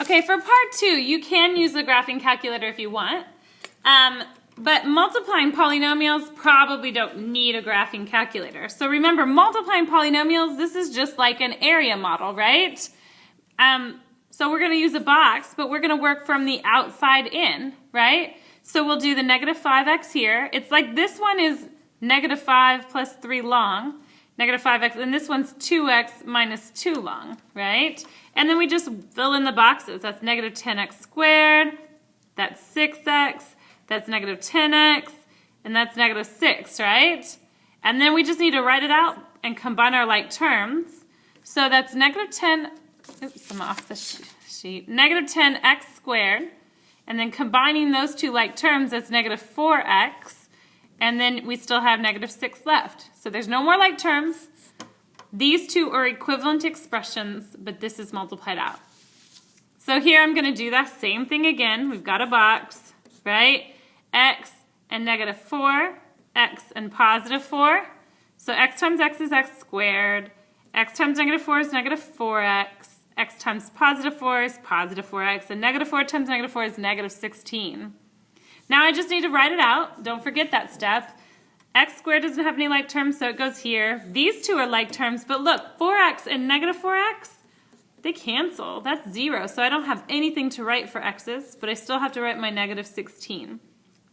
Okay, for part 2, you can use the graphing calculator if you want. But multiplying polynomials probably don't need a graphing calculator. So remember, multiplying polynomials, this is just like an area model, right? So we're going to use a box, but we're going to work from the outside in, right? So we'll do the negative 5x here. It's like this one is negative 5 plus 3 long, negative 5x, and this one's 2x minus 2 long, right? And then we just fill in the boxes. That's negative 10x squared, that's 6x, that's negative 10x, and that's negative 6, right? And then we just need to write it out and combine our like terms. So that's negative 10, oops, I'm off the sheet, negative 10x squared, and then combining those two like terms, that's negative 4x, and then we still have negative 6 left. So there's no more like terms. These two are equivalent expressions, but this is multiplied out. So here I'm going to do that same thing again. We've got a box, right? X and negative 4, x and positive 4. So x times x is x squared. X times negative 4 is negative 4x. X times positive 4 is positive 4x. And negative 4 times negative 4 is negative 16. Now I just need to write it out. Don't forget that step. X squared doesn't have any like terms, so it goes here. These two are like terms, but look, 4x and negative 4x, they cancel. That's 0, so I don't have anything to write for x's, but I still have to write my negative 16.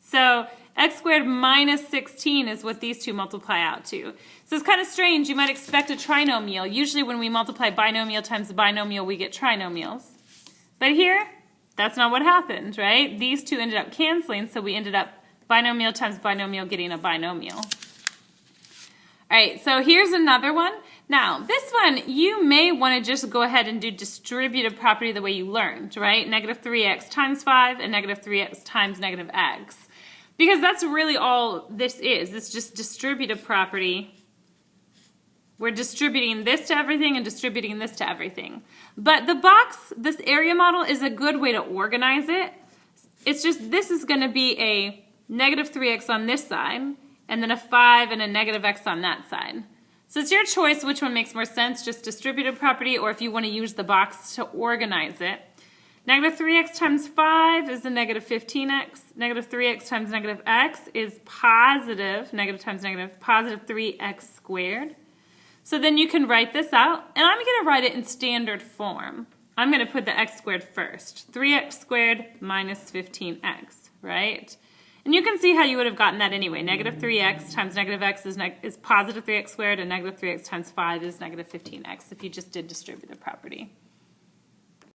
So x squared minus 16 is what these two multiply out to. So it's kind of strange. You might expect a trinomial. Usually when we multiply binomial times a binomial, we get trinomials. But here, that's not what happened, right? These two ended up canceling, so we ended up binomial times binomial getting a binomial. All right, so here's another one. Now, this one, you may want to just go ahead and do distributive property the way you learned, right? Negative 3x times 5 and negative 3x times negative x. Because that's really all this is. It's just distributive property. We're distributing this to everything and distributing this to everything. But the box, this area model, is a good way to organize it. It's just this is going to be a negative 3x on this side, and then a 5 and a negative x on that side. So it's your choice which one makes more sense, just distributive property, or if you want to use the box to organize it. Negative 3x times 5 is a negative 15x. Negative 3x times negative x is positive, negative times negative, positive 3x squared. So then you can write this out, and I'm going to write it in standard form. I'm going to put the x squared first. 3x squared minus 15x, right? And you can see how you would have gotten that anyway. Negative 3x times negative x is positive 3x squared, and negative 3x times 5 is negative 15x if you just did distributive property.